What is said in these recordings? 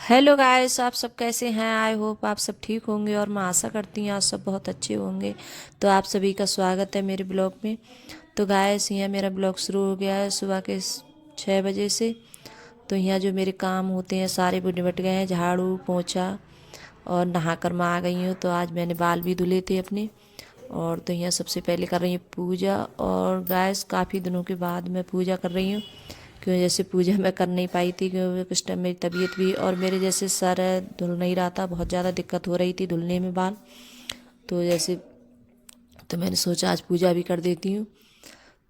Hello guys, आप सब कैसे हैं। आई होप आप सब ठीक होंगे और मैं आशा करती हूँ आप सब बहुत अच्छे होंगे। तो आप सभी का स्वागत है मेरे ब्लॉग में। तो गाइस, यहाँ मेरा ब्लॉग शुरू हो गया है सुबह के 6 बजे से। तो यहाँ जो मेरे काम होते हैं सारे वो निपट गए हैं, झाड़ू पोछा और नहा कर मैं आ गई हूँ। तो आज मैंने बाल भी धुले थे अपने। और तो यहाँ सबसे पहले कर रही हूँ पूजा। और गाइस, काफ़ी दिनों के बाद मैं पूजा कर रही हूँ, क्यों जैसे पूजा मैं कर नहीं पाई थी क्योंकि कुछ टाइम मेरी तबीयत भी और मेरे जैसे सर धुल नहीं रहा था, बहुत ज़्यादा दिक्कत हो रही थी धुलने में बाल। तो जैसे तो मैंने सोचा आज पूजा भी कर देती हूँ।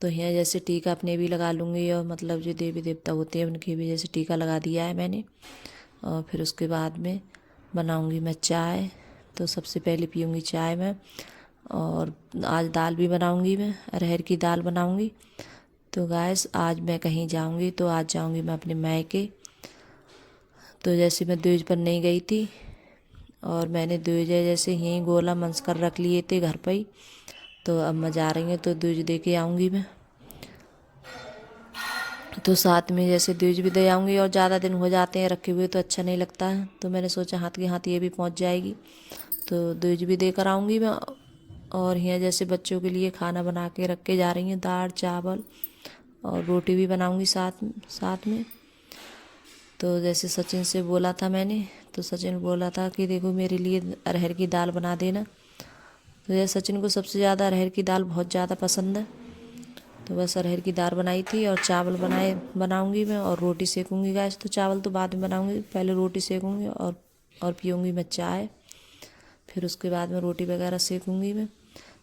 तो यहाँ जैसे टीका अपने भी लगा लूँगी और मतलब जो देवी देवता होते हैं उनके भी जैसे टीका लगा दिया है मैंने। और फिर उसके बाद में बनाऊँगी मैं चाय। तो सबसे पहले पीऊँगी चाय मैं। और आज दाल भी बनाऊँगी, मैं अरहर की दाल बनाऊँगी। तो गैस, आज मैं कहीं जाऊंगी तो आज जाऊंगी मैं अपने मायके। तो जैसे मैं द्विज पर नहीं गई थी और मैंने द्विज जैसे यहीं गोला मंस कर रख लिए थे घर पर ही। तो अब मैं जा रही हूँ तो द्विज दे के आऊँगी मैं। तो साथ में जैसे द्विज भी दे आऊँगी, और ज़्यादा दिन हो जाते हैं रखे हुए तो अच्छा नहीं लगता है। तो मैंने सोचा हाथ के हाथ ये भी पहुँच जाएगी तो द्विज भी दे कर आऊँगी मैं। और यहाँ जैसे बच्चों के लिए खाना बना के रख के जा रही हूँ, दाल चावल और रोटी भी बनाऊँगी साथ साथ में। तो जैसे सचिन से बोला था मैंने, तो सचिन बोला था कि देखो मेरे लिए अरहर की दाल बना देना। तो जैसे सचिन को सबसे ज़्यादा अरहर की दाल बहुत ज़्यादा पसंद है। तो बस अरहर की दाल बनाई थी और चावल बनाऊंगी मैं और रोटी सेकूंगी गैस। तो चावल तो बाद में बनाऊंगी, पहले रोटी सेकूंगी और पीऊँगी मैं चाय। फिर उसके बाद में रोटी वगैरह सेकूंगी मैं।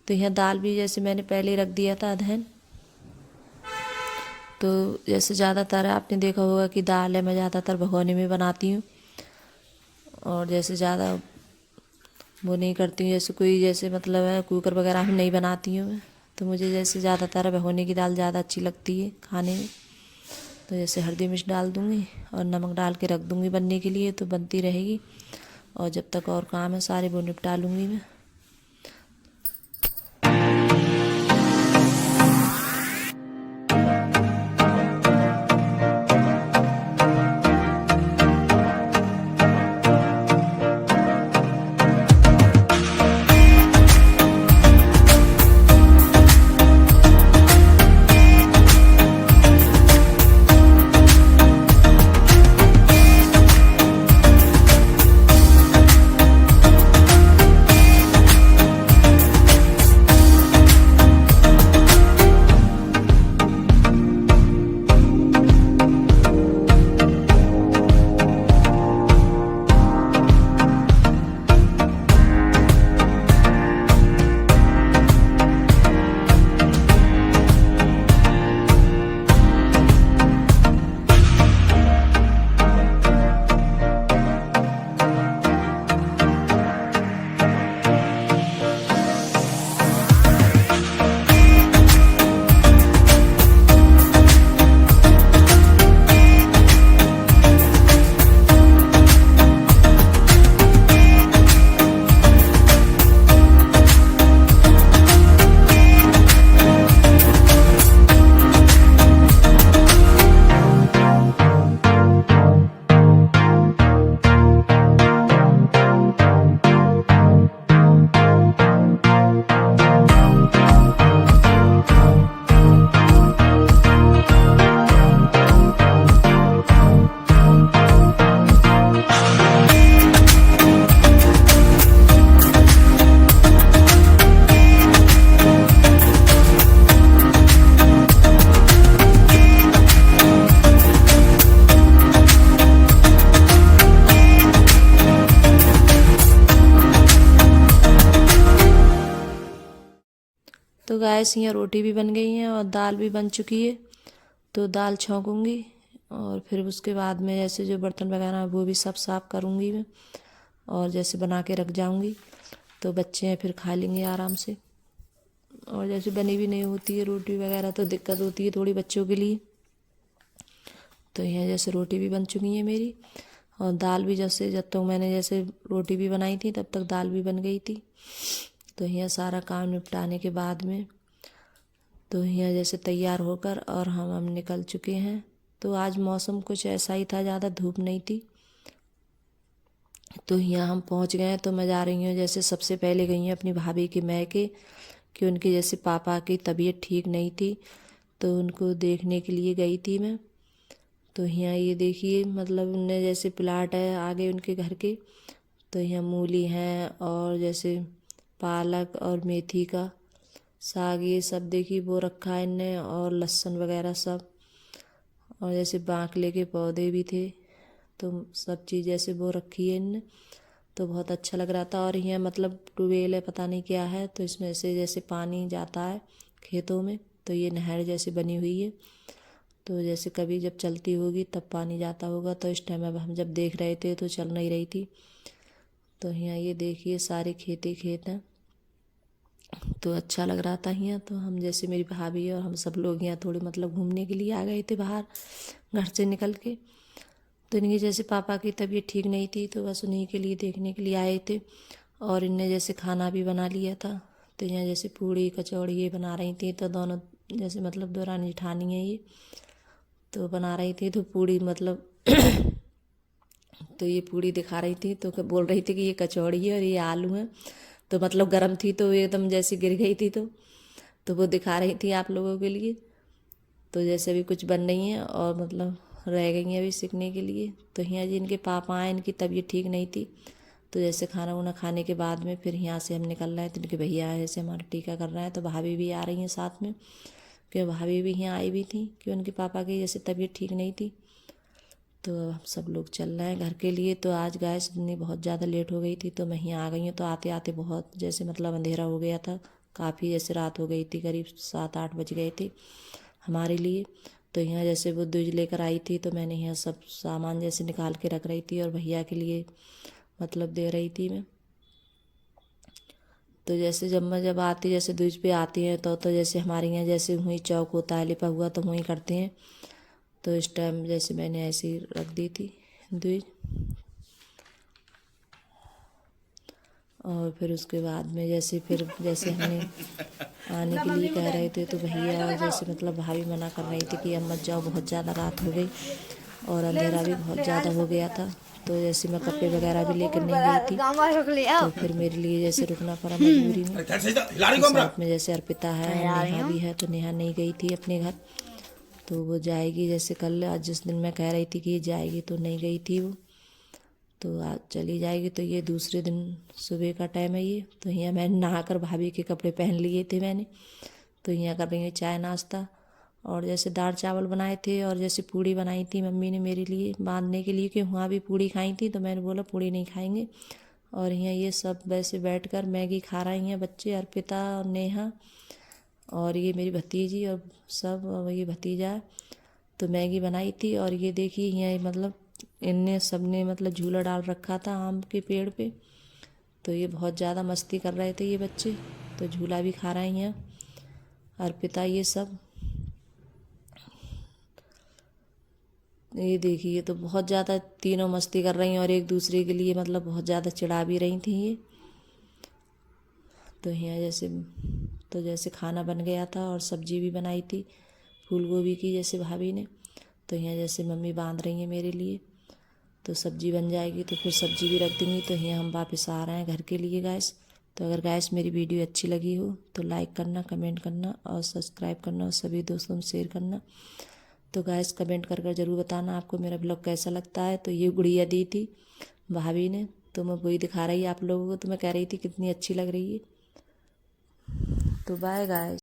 तो यहाँ दाल भी जैसे मैंने पहले ही रख दिया था अधहन। तो जैसे ज़्यादातर आपने देखा होगा कि दाल है मैं ज़्यादातर भगोने में बनाती हूँ। और जैसे ज़्यादा वो नहीं करती हूँ, जैसे कोई जैसे मतलब है कुकर वगैरह में नहीं बनाती हूँ मैं। तो मुझे जैसे ज़्यादातर भगोने की दाल ज़्यादा अच्छी लगती है खाने में। तो जैसे हल्दी मिर्च डाल दूँगी और नमक डाल के रख दूँगी बनने के लिए, तो बनती रहेगी। और जब तक और काम है सारे वो निपटा लूँगी मैं। तो गैस, यहाँ रोटी भी बन गई है और दाल भी बन चुकी है। तो दाल छौंकूँगी और फिर उसके बाद में जैसे जो बर्तन वगैरह है वो भी सब साफ़ करूँगी मैं। और जैसे बना के रख जाऊँगी तो बच्चे हैं फिर खा लेंगे आराम से। और जैसे बनी भी नहीं होती है रोटी वगैरह तो दिक्कत होती है थोड़ी बच्चों के लिए। तो यहाँ जैसे रोटी भी बन चुकी है मेरी। और दाल भी जैसे जब तक मैंने जैसे रोटी भी बनाई थी तब तक दाल भी बन गई थी। तो यहाँ सारा काम निपटाने के बाद में तो यहाँ जैसे तैयार होकर और हम निकल चुके हैं। तो आज मौसम कुछ ऐसा ही था, ज़्यादा धूप नहीं थी। तो यहाँ हम पहुँच गए हैं। तो मैं जा रही हूँ, जैसे सबसे पहले गई हूँ अपनी भाभी के मैके, कि उनके जैसे पापा की तबीयत ठीक नहीं थी, तो उनको देखने के लिए गई थी मैं। तो यहाँ ये देखिए, मतलब उनने जैसे प्लाट है आगे उनके घर के, तो यहाँ मूली हैं और जैसे पालक और मेथी का साग, ये सब देखिए वो रखा है इनने, और लहसुन वगैरह सब, और जैसे बांकले के पौधे भी थे, तो सब चीज़ जैसे वो रखी है इनने। तो बहुत अच्छा लग रहा था। और यहाँ मतलब ट्यूबवेल है, पता नहीं क्या है, तो इसमें से जैसे पानी जाता है खेतों में, तो ये नहर जैसे बनी हुई है, तो जैसे कभी जब चलती होगी तब पानी जाता होगा। तो इस टाइम अब हम जब देख रहे थे तो चल नहीं रही थी। तो यहाँ ये देखिए सारे खेत ही खेत हैं, तो अच्छा लग रहा था यहाँ। तो हम जैसे मेरी भाभी और हम सब लोग यहाँ थोड़े मतलब घूमने के लिए आ गए थे बाहर घर से निकल के। तो इनकी जैसे पापा की तबीयत ठीक नहीं थी, तो बस उन्हीं के लिए देखने के लिए आए थे। और इनने जैसे खाना भी बना लिया था। तो यहाँ जैसे पूड़ी कचौड़ी ये बना रही थी, तो दोनों जैसे मतलब दो रानी जेठानी है ये, तो बना रही थी। तो पूड़ी मतलब तो ये पूड़ी दिखा रही थी, तो बोल रही थी कि ये कचौड़ी है और ये आलू है। तो मतलब गर्म थी तो एकदम जैसे गिर गई थी, तो वो दिखा रही थी आप लोगों के लिए। तो जैसे अभी कुछ बन रही हैं और मतलब रह गई हैं अभी सीखने के लिए। तो यहाँ जी इनके पापा आए, इनकी तबीयत ठीक नहीं थी, तो जैसे खाना वाना खाने के बाद में फिर यहाँ से हम निकल रहे हैं। तो इनके भैया जैसे हमारा टीका कर रहे हैं, तो भाभी भी आ रही हैं साथ में, क्योंकि भाभी भी यहाँ आई भी थी कि उनके पापा की जैसे तबीयत ठीक नहीं थी। तो हम सब लोग चल रहे हैं घर के लिए। तो आज गैस इतनी बहुत ज़्यादा लेट हो गई थी, तो मैं यहाँ आ गई हूँ। तो आते आते बहुत जैसे मतलब अंधेरा हो गया था, काफ़ी जैसे रात हो गई थी, करीब 7-8 बज गए थे हमारे लिए। तो यहाँ जैसे वो दूज लेकर आई थी, तो मैंने यहाँ सब सामान जैसे निकाल के रख रही थी और भैया के लिए मतलब दे रही थी मैं। तो जैसे जब आती जैसे दूज पे आती हैं, तो जैसे हमारे यहाँ जैसे हुई चौक होता है लिपा हुआ, तो वहीं करते हैं। तो इस टाइम जैसे मैंने ऐसे ही रख दी थी दूज। और फिर उसके बाद में जैसे फिर जैसे हमने आने के लिए कह रहे थे, तो भैया और जैसे मतलब भाभी मना कर रही थी कि अब मत जाओ, बहुत ज़्यादा रात हो गई और अंधेरा भी बहुत ज़्यादा हो गया था। तो जैसे मैं कपड़े वगैरह भी लेकर नहीं गई थी, तो फिर मेरे लिए जैसे रुकना पड़ा मजबूरी में। तो साथ में जैसे अर्पिता है और नेहा भी है, तो नेहा नहीं गई थी अपने घर, तो वो जाएगी जैसे कल। आज जिस दिन मैं कह रही थी कि ये जाएगी, तो नहीं गई थी वो, तो आज चली जाएगी। तो ये दूसरे दिन सुबह का टाइम है ये। तो यहाँ मैंने नहाकर भाभी के कपड़े पहन लिए थे मैंने। तो यहाँ कर रही हूँ चाय नाश्ता, और जैसे दाल चावल बनाए थे और जैसे पूड़ी बनाई थी मम्मी ने मेरे लिए बांधने के लिए, कि वहाँ भी पूड़ी खाई थी, तो मैंने बोला पूड़ी नहीं खाएंगे। और यहाँ ये सब वैसे बैठकर मैगी खा रही हैं बच्चे, अर्पिता और नेहा और ये मेरी भतीजी और सब, और ये भतीजा है। तो मैगी बनाई थी। और ये देखिए यहाँ मतलब इनने सबने मतलब झूला डाल रखा था आम के पेड़ पे, तो ये बहुत ज़्यादा मस्ती कर रहे थे ये बच्चे, तो झूला भी खा रहे हैं अर्पिता ये सब। ये देखिए तो बहुत ज़्यादा तीनों मस्ती कर रही हैं और एक दूसरे के लिए मतलब बहुत ज़्यादा चिढ़ा भी रही थी ये। तो यहाँ जैसे तो जैसे खाना बन गया था और सब्जी भी बनाई थी फूल गोभी की जैसे भाभी ने। तो यहाँ जैसे मम्मी बांध रही हैं मेरे लिए, तो सब्जी बन जाएगी तो फिर सब्जी भी रख दूँगी। तो यहाँ हम वापस आ रहे हैं घर के लिए गैस। तो अगर गैस मेरी वीडियो अच्छी लगी हो तो लाइक करना, कमेंट करना और सब्सक्राइब करना और सभी दोस्तों में शेयर करना। तो गैस कमेंट कर कर ज़रूर बताना आपको मेरा ब्लॉग कैसा लगता है। तो ये गुड़िया दी थी भाभी ने, तो मैं वही दिखा रही आप लोगों को। तो मैं कह रही थी कितनी अच्छी लग रही है। तो बाय गाइस।